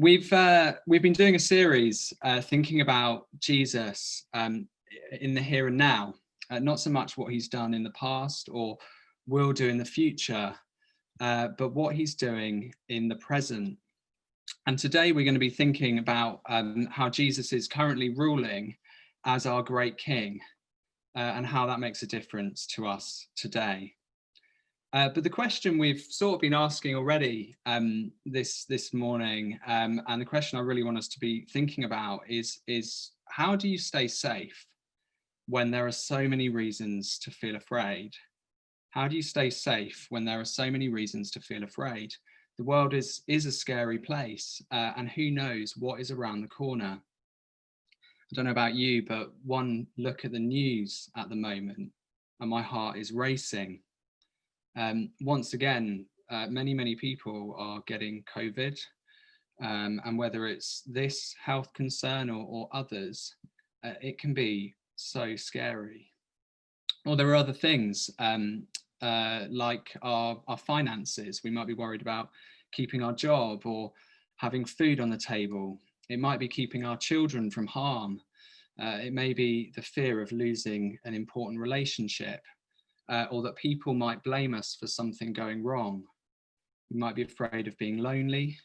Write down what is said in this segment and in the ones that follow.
We've been doing a series thinking about Jesus in the here and now, not so much what he's done in the past or will do in the future, but what he's doing in the present. And today we're going to be thinking about how Jesus is currently ruling as our great King, and how that makes a difference to us today. But the question we've sort of been asking already this morning, and the question I really want us to be thinking about is how do you stay safe when there are so many reasons to feel afraid? How do you stay safe when there are so many reasons to feel afraid? The world is a scary place, and who knows what is around the corner. I don't know about you, but one look at the news at the moment and my heart is racing. Once again, many people are getting COVID, and whether it's this health concern or others, it can be so scary. Or there are other things like our finances. We might be worried about keeping our job or having food on the table. It might be keeping our children from harm. It may be the fear of losing an important relationship. Or that people might blame us for something going wrong. We might be afraid of being lonely.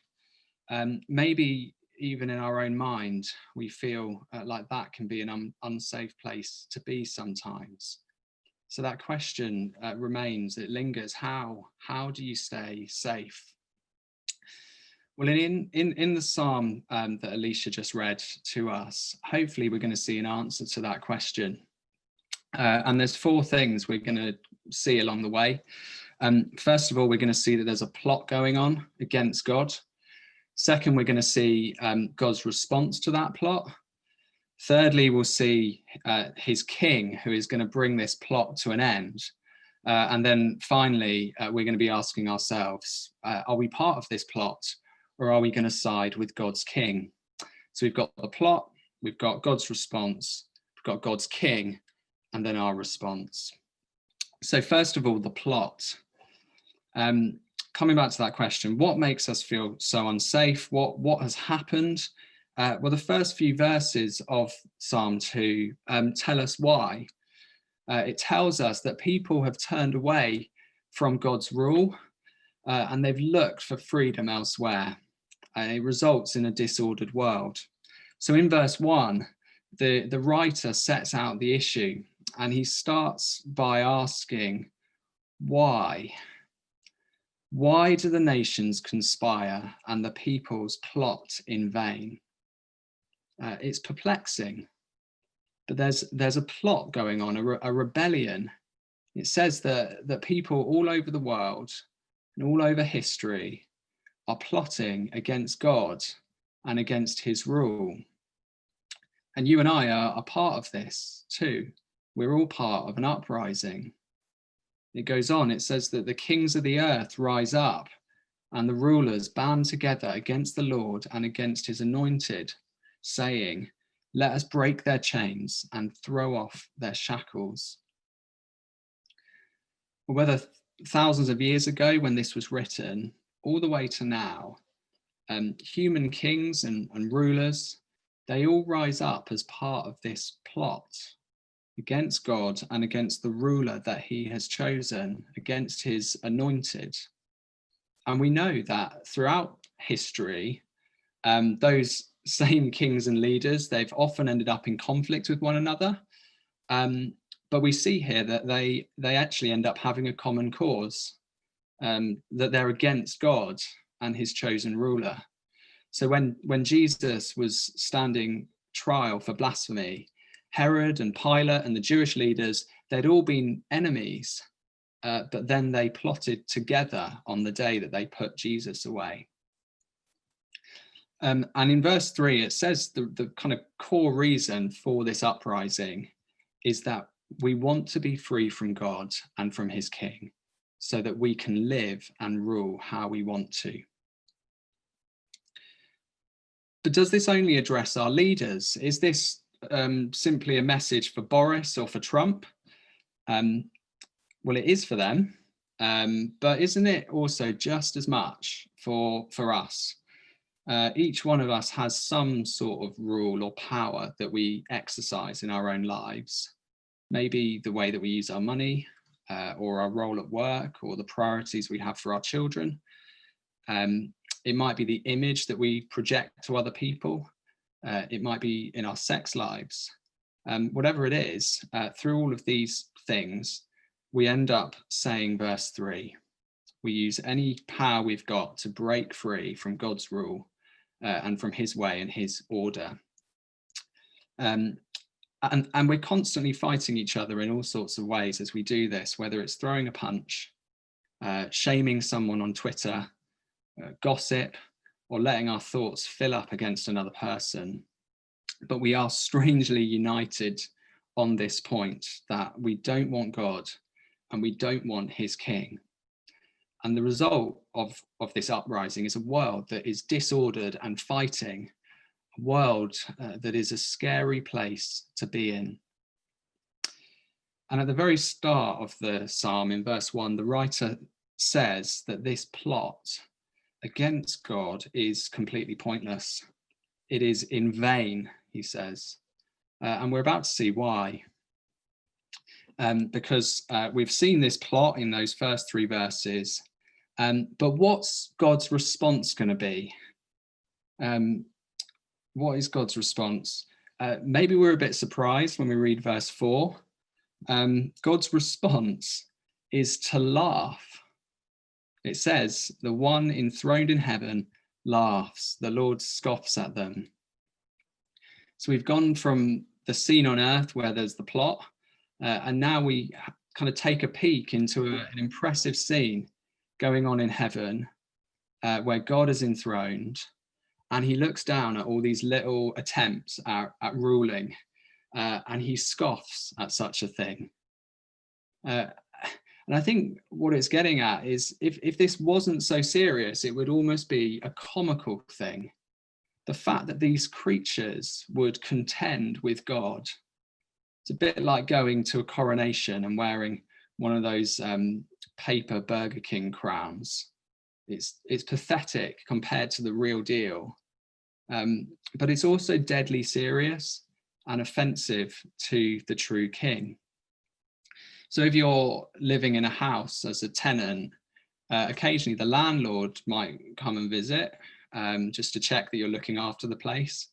Maybe even in our own mind, we feel like that can be an unsafe place to be sometimes. So that question remains, it lingers. How do you stay safe? Well, in the psalm that Alicia just read to us, hopefully we're going to see an answer to that question. And there's four things we're going to see along the way. First of all, we're going to see that there's a plot going on against God. Second, we're going to see God's response to that plot. Thirdly, we'll see his king, who is going to bring this plot to an end. And then finally, we're going to be asking ourselves, are we part of this plot, or are we going to side with God's king? So we've got the plot, we've got God's response, we've got God's king, and then our response. So first of all, the plot. Coming back to that question, what makes us feel so unsafe? What has happened? Well, the first few verses of Psalm 2 tell us why. It tells us that people have turned away from God's rule and they've looked for freedom elsewhere. It results in a disordered world. So in verse 1, the writer sets out the issue. And he starts by asking, why? Why do the nations conspire and the peoples plot in vain? It's perplexing, but there's a plot going on, a rebellion. It says that people all over the world and all over history are plotting against God and against his rule. And you and I are a part of this too. We're all part of an uprising. It goes on, it says that the kings of the earth rise up and the rulers band together against the Lord and against his anointed, saying, let us break their chains and throw off their shackles. Whether thousands of years ago when this was written, all the way to now, human kings and rulers, they all rise up as part of this plot against God and against the ruler that he has chosen, against his anointed. And we know that throughout history, those same kings and leaders, they've often ended up in conflict with one another. But we see here that they actually end up having a common cause, that they're against God and his chosen ruler. So when Jesus was standing trial for blasphemy, Herod and Pilate and the Jewish leaders, they'd all been enemies, but then they plotted together on the day that they put Jesus away. And in verse 3, it says the kind of core reason for this uprising is that we want to be free from God and from his king so that we can live and rule how we want to. But does this only address our leaders? Is this simply a message for Boris or for Trump? Well, it is for them, but isn't it also just as much for us? Each one of us has some sort of rule or power that we exercise in our own lives. Maybe the way that we use our money, or our role at work, or the priorities we have for our children. It might be the image that we project to other people. It might be in our sex lives. Whatever it is, through all of these things, we end up saying verse 3. We use any power we've got to break free from God's rule and from his way and his order. And we're constantly fighting each other in all sorts of ways as we do this, whether it's throwing a punch, shaming someone on Twitter, gossip, or letting our thoughts fill up against another person. But we are strangely united on this point, that we don't want God and we don't want his king. And the result of this uprising is a world that is disordered and fighting, a world that is a scary place to be in. And at the very start of the psalm, in verse 1, the writer says that this plot against God is completely pointless. It is in vain, he says. And we're about to see why. Because we've seen this plot in those first 3 verses. But what's God's response going to be? What is God's response? Maybe we're a bit surprised when we read verse 4. God's response is to laugh. It says, the one enthroned in heaven laughs, the Lord scoffs at them. So we've gone from the scene on earth where there's the plot, and now we kind of take a peek into an impressive scene going on in heaven, where God is enthroned, and he looks down at all these little attempts at ruling, and he scoffs at such a thing. And I think what it's getting at is, if this wasn't so serious, it would almost be a comical thing. The fact that these creatures would contend with God. It's a bit like going to a coronation and wearing one of those paper Burger King crowns. It's pathetic compared to the real deal. But it's also deadly serious and offensive to the true king. So if you're living in a house as a tenant, occasionally the landlord might come and visit, just to check that you're looking after the place.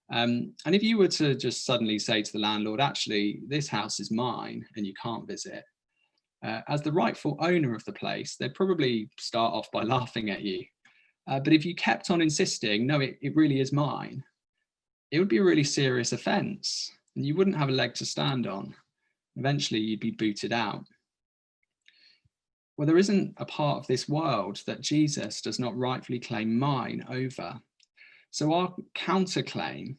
And if you were to just suddenly say to the landlord, actually, this house is mine and you can't visit, as the rightful owner of the place, they'd probably start off by laughing at you. But if you kept on insisting, no, it really is mine, it would be a really serious offence and you wouldn't have a leg to stand on. Eventually you'd be booted out. Well, there isn't a part of this world that Jesus does not rightfully claim mine over. So our counterclaim,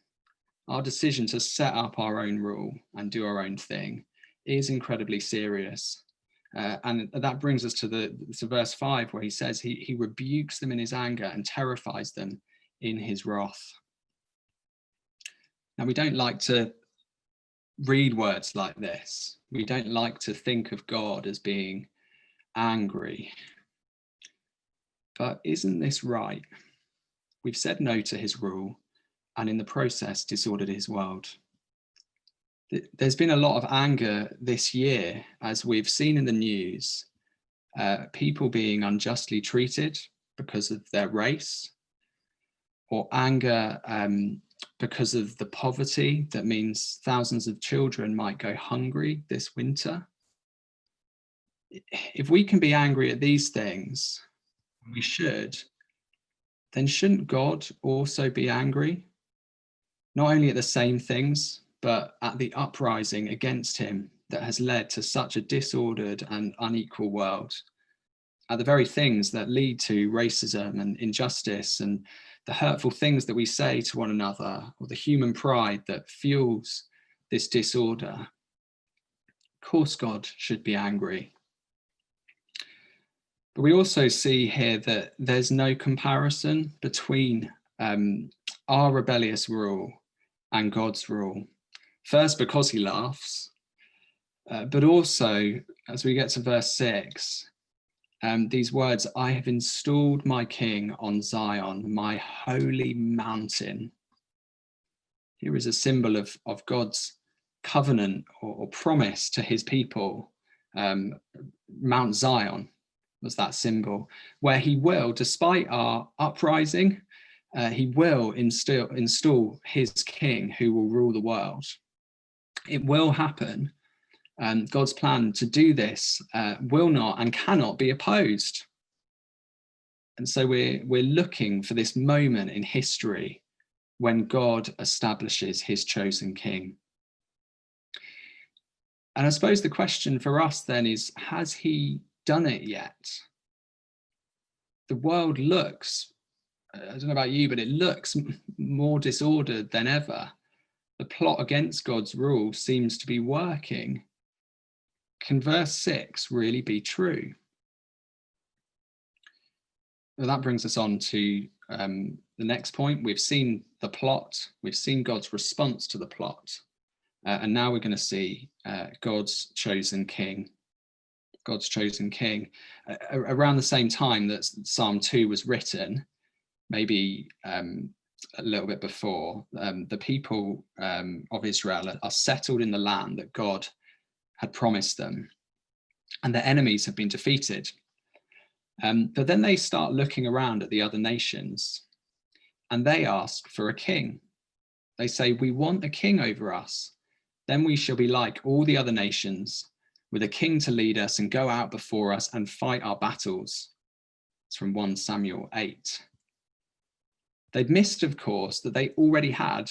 our decision to set up our own rule and do our own thing, is incredibly serious. And that brings us to verse 5, where he says he rebukes them in his anger and terrifies them in his wrath. Now, we don't like to read words like this. We don't like to think of God as being angry. But isn't this right? We've said no to his rule and in the process disordered his world. There's been a lot of anger this year, as we've seen in the news, people being unjustly treated because of their race, or anger because of the poverty that means thousands of children might go hungry this winter. If we can be angry at these things, we should, then shouldn't God also be angry? Not only at the same things, but at the uprising against him that has led to such a disordered and unequal world, at the very things that lead to racism and injustice and the hurtful things that we say to one another, or the human pride that fuels this disorder. Of course, God should be angry. But we also see here that there's no comparison between our rebellious rule and God's rule. First, because he laughs, but also, as we get to verse 6, these words, I have installed my king on Zion, my holy mountain. Here is a symbol of God's covenant or promise to his people. Mount Zion was that symbol, where he will, despite our uprising, he will install his king who will rule the world. It will happen. God's plan to do this will not and cannot be opposed. And so we're looking for this moment in history when God establishes his chosen king. And I suppose the question for us then is, has he done it yet? The world looks, I don't know about you, but it looks more disordered than ever. The plot against God's rule seems to be working. Can verse 6 really be true? Well, that brings us on to the next point. We've seen the plot, we've seen God's response to the plot, and now we're going to see God's chosen king. God's chosen king. Around the same time that Psalm 2 was written, maybe a little bit before, the people of Israel are settled in the land that God had promised them, and their enemies have been defeated. But then they start looking around at the other nations, and they ask for a king. They say, we want a king over us. Then we shall be like all the other nations, with a king to lead us and go out before us and fight our battles. It's from 1 Samuel 8. They'd missed, of course, that they already had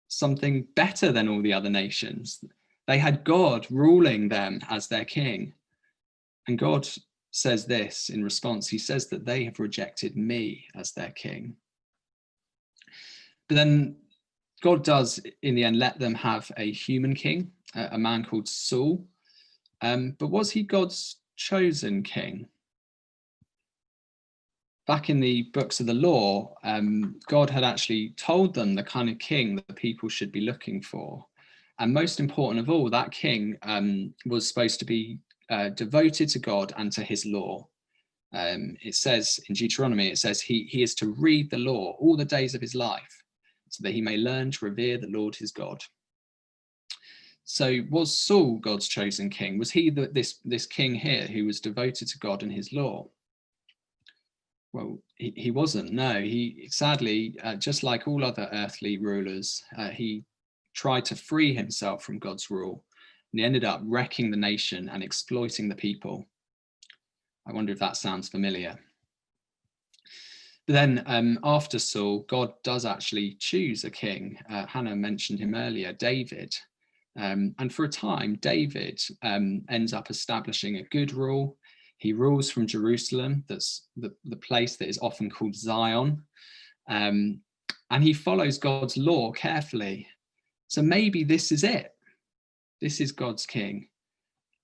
something better than all the other nations. They had God ruling them as their king. And God says this in response. He says that they have rejected me as their king. But then God does, in the end, let them have a human king, a man called Saul. But was he God's chosen king? Back in the books of the law, God had actually told them the kind of king that the people should be looking for. And most important of all, that king was supposed to be devoted to God and to his law. It says in Deuteronomy, it says he is to read the law all the days of his life, so that he may learn to revere the Lord his God. So was Saul God's chosen king? Was he this king here who was devoted to God and his law? Well, he wasn't. No, he sadly, just like all other earthly rulers, he tried to free himself from God's rule, and he ended up wrecking the nation and exploiting the people. I wonder if that sounds familiar. But then after Saul, God does actually choose a king. Hannah mentioned him earlier, David. And for a time, David ends up establishing a good rule. He rules from Jerusalem, that's the place that is often called Zion. And he follows God's law carefully. So maybe this is it. This is God's king.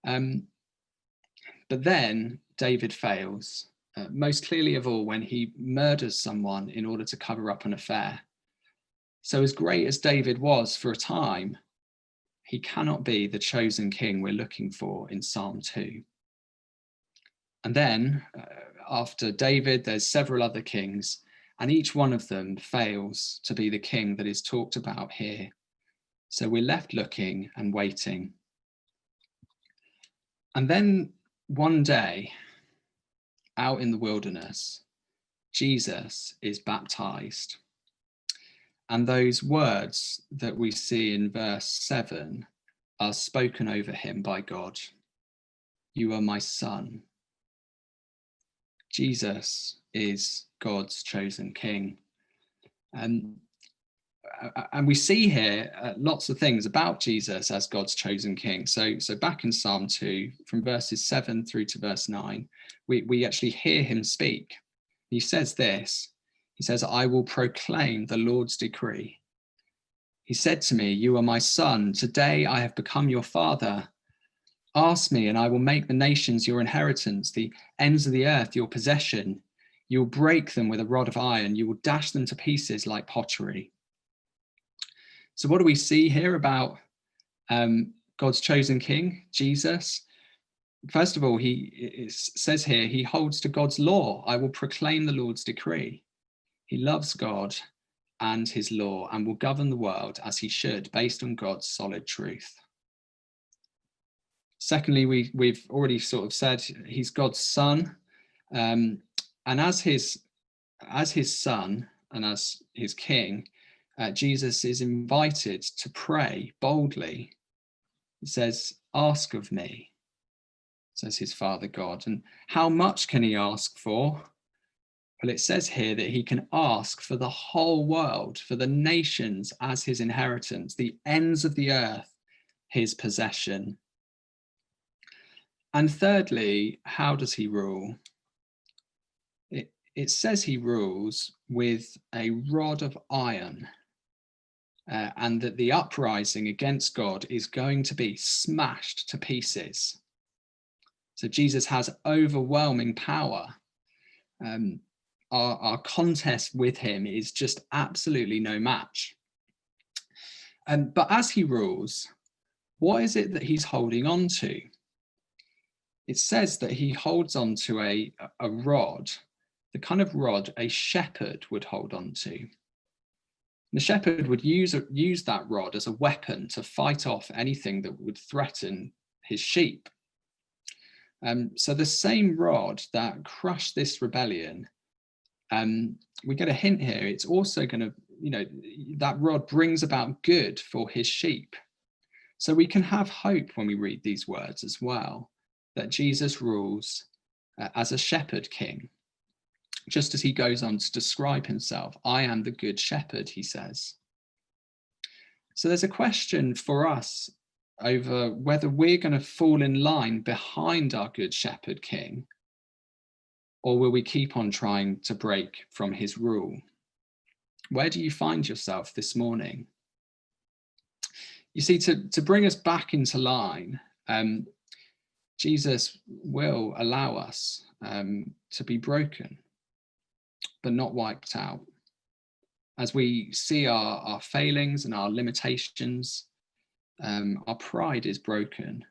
But then David fails, most clearly of all when he murders someone in order to cover up an affair. So as great as David was for a time, he cannot be the chosen king we're looking for in Psalm 2. And then after David, there's several other kings, and each one of them fails to be the king that is talked about here. So we're left looking and waiting. And then one day, out in the wilderness, Jesus is baptized. And those words that we see in verse 7 are spoken over him by God. You are my son. Jesus is God's chosen king. And we see here lots of things about Jesus as God's chosen king. So back in Psalm 2, from verses 7 through to verse 9, we actually hear him speak. He says this. He says, I will proclaim the Lord's decree. He said to me, you are my son. Today I have become your father. Ask me, and I will make the nations your inheritance, the ends of the earth your possession. You will break them with a rod of iron. You will dash them to pieces like pottery. So what do we see here about God's chosen king, Jesus? First of all, it says here, he holds to God's law. I will proclaim the Lord's decree. He loves God and his law and will govern the world as he should, based on God's solid truth. Secondly, we've already sort of said he's God's son, and as his son and as his king, Jesus is invited to pray boldly. It says, "Ask of me," says his Father God. And how much can he ask for? Well, it says here that he can ask for the whole world, for the nations as his inheritance, the ends of the earth, his possession. And thirdly, how does he rule? It says he rules with a rod of iron, and that the uprising against God is going to be smashed to pieces. So Jesus has overwhelming power. Our contest with him is just absolutely no match. But as he rules, what is it that he's holding on to? It says that he holds on to a rod, the kind of rod a shepherd would hold on to. The shepherd would use that rod as a weapon to fight off anything that would threaten his sheep. So the same rod that crushed this rebellion, we get a hint here, it's also going to, that rod brings about good for his sheep. So we can have hope when we read these words as well, that Jesus rules as a shepherd king. Just as he goes on to describe himself, I am the good shepherd, he says. So there's a question for us over whether we're going to fall in line behind our good shepherd king, or will we keep on trying to break from his rule? Where do you find yourself this morning? You see, to bring us back into line, Jesus will allow us to be broken, but not wiped out. As we see our failings and our limitations, our pride is broken.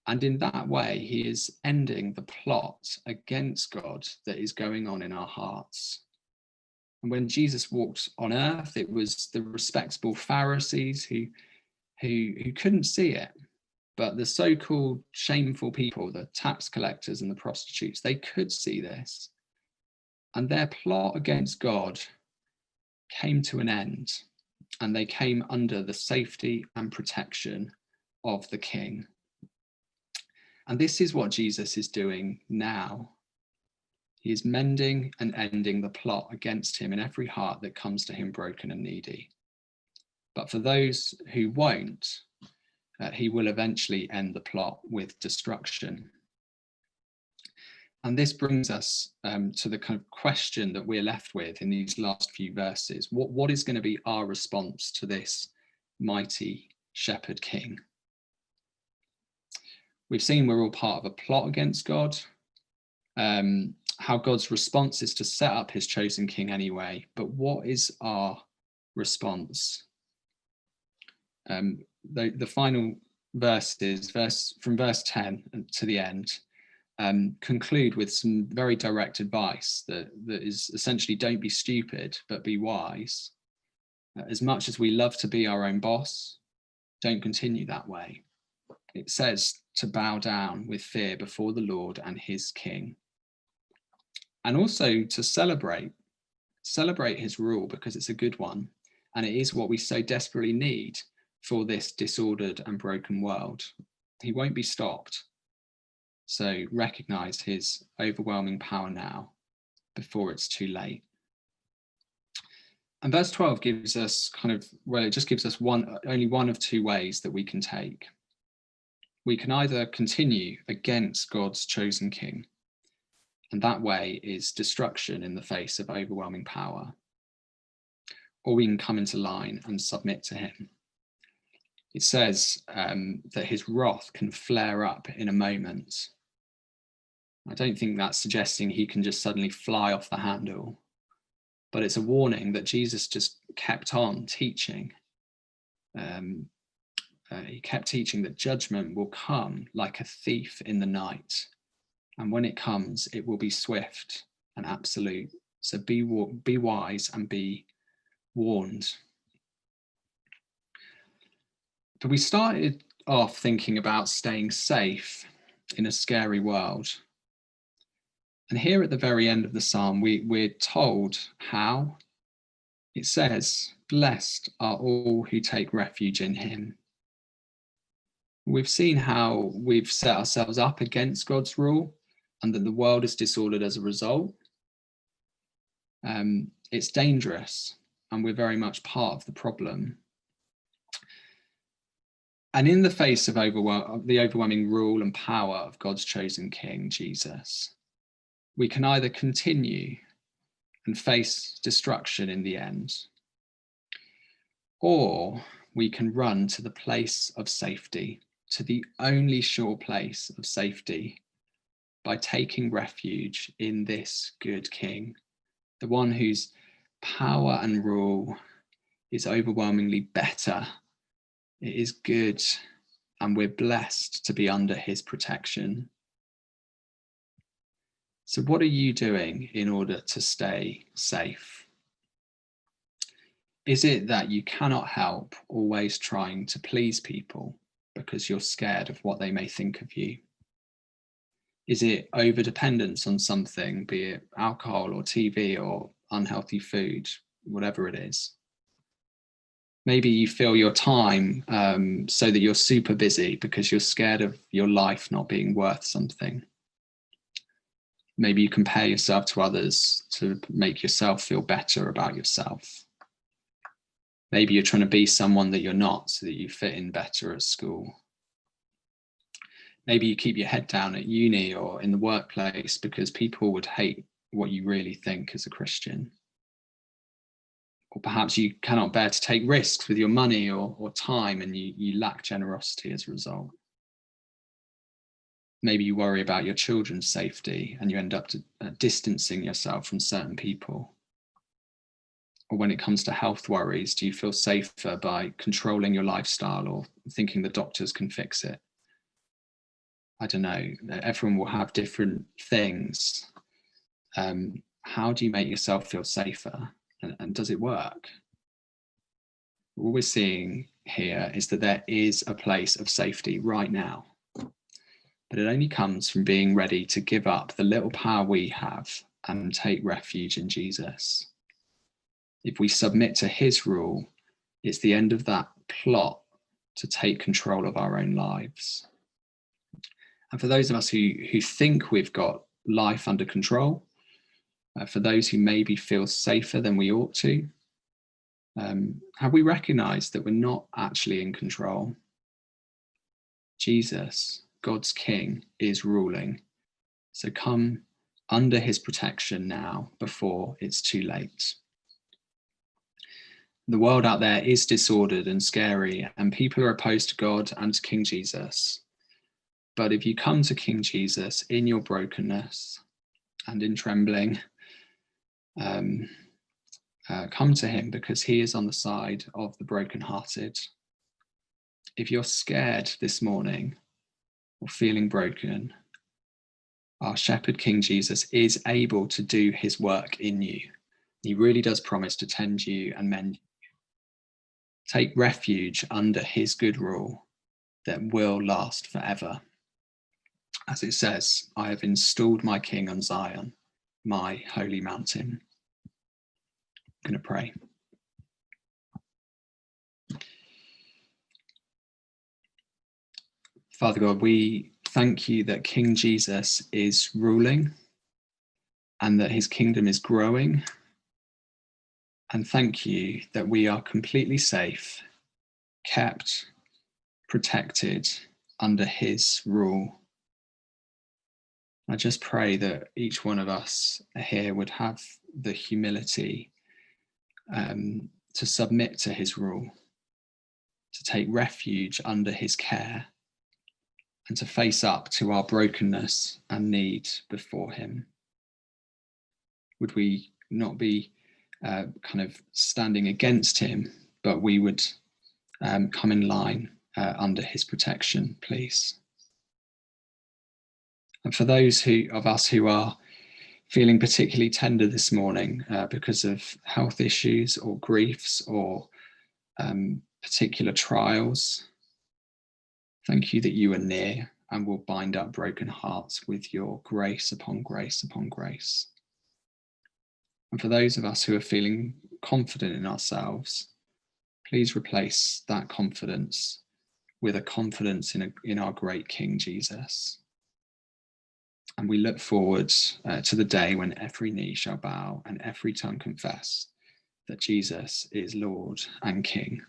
And in that way, he is ending the plot against God that is going on in our hearts. And when Jesus walked on earth, it was the respectable Pharisees who couldn't see it. But the so-called shameful people, the tax collectors and the prostitutes, they could see this. And their plot against God came to an end, and they came under the safety and protection of the King. And this is what Jesus is doing now. He is mending and ending the plot against him in every heart that comes to him broken and needy. But for those who won't, he will eventually end the plot with destruction. And this brings us to the kind of question that we're left with in these last few verses. What is going to be our response to this mighty shepherd king? We've seen we're all part of a plot against God, how God's response is to set up his chosen king anyway. But what is our response? The final verses, from verse 10 to the end, conclude with some very direct advice that is essentially, don't be stupid, but be wise. As much as we love to be our own boss, don't continue that way. It says to bow down with fear before the Lord and his King. And also to celebrate his rule, because it's a good one. And it is what we so desperately need for this disordered and broken world. He won't be stopped. So recognize his overwhelming power now before it's too late. And verse 12 gives us it just gives us only one of two ways that we can take. We can either continue against God's chosen king, and that way is destruction in the face of overwhelming power, or we can come into line and submit to him. It says that his wrath can flare up in a moment. I don't think that's suggesting he can just suddenly fly off the handle, but it's a warning that Jesus just kept on teaching. he kept teaching that judgment will come like a thief in the night. And when it comes, it will be swift and absolute. So be wise and be warned. But we started off thinking about staying safe in a scary world. And here at the very end of the psalm, we're told how. It says, "Blessed are all who take refuge in him." We've seen how we've set ourselves up against God's rule and that the world is disordered as a result. It's dangerous and we're very much part of the problem. And in the face of the overwhelming rule and power of God's chosen King, Jesus, we can either continue and face destruction in the end, or we can run to the place of safety, to the only sure place of safety, by taking refuge in this good King, the one whose power and rule is overwhelmingly better. It is good, and we're blessed to be under his protection. So what are you doing in order to stay safe? Is it that you cannot help always trying to please people because you're scared of what they may think of you? Is it over-dependence on something, be it alcohol or TV or unhealthy food, whatever it is? Maybe you fill your time so that you're super busy because you're scared of your life not being worth something. Maybe you compare yourself to others to make yourself feel better about yourself. Maybe you're trying to be someone that you're not so that you fit in better at school. Maybe you keep your head down at uni or in the workplace because people would hate what you really think as a Christian. Or perhaps you cannot bear to take risks with your money or time and you lack generosity as a result. Maybe you worry about your children's safety and you end up distancing yourself from certain people. Or when it comes to health worries, do you feel safer by controlling your lifestyle or thinking the doctors can fix it? I don't know, everyone will have different things. How do you make yourself feel safer? And does it work? What we're seeing here is that there is a place of safety right now, but it only comes from being ready to give up the little power we have and take refuge in Jesus. If we submit to his rule, it's the end of that plot to take control of our own lives. And for those of us who think we've got life under control, for those who maybe feel safer than we ought to, have we recognized that we're not actually in control? Jesus, God's King, is ruling. So come under his protection now before it's too late. The world out there is disordered and scary, and people are opposed to God and to King Jesus. But if you come to King Jesus in your brokenness and in trembling, come to him because he is on the side of the brokenhearted. If you're scared this morning or feeling broken, our shepherd King Jesus is able to do his work in you. He really does promise to tend you and mend you. Take refuge under his good rule that will last forever. As it says, I have installed my King on Zion, my holy mountain. I'm going to pray. Father God, we thank you that King Jesus is ruling and that his kingdom is growing. And thank you that we are completely safe, kept, protected under his rule. I just pray that each one of us here would have the humility to submit to his rule, to take refuge under his care, and to face up to our brokenness and need before him. Would we not be kind of standing against him, but we would come in line under his protection, please. And for those of us who are feeling particularly tender this morning because of health issues or griefs or particular trials, thank you that you are near and will bind up broken hearts with your grace upon grace upon grace. And for those of us who are feeling confident in ourselves, please replace that confidence with a confidence in our great King Jesus. And we look forward to the day when every knee shall bow and every tongue confess that Jesus is Lord and King.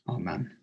Amen.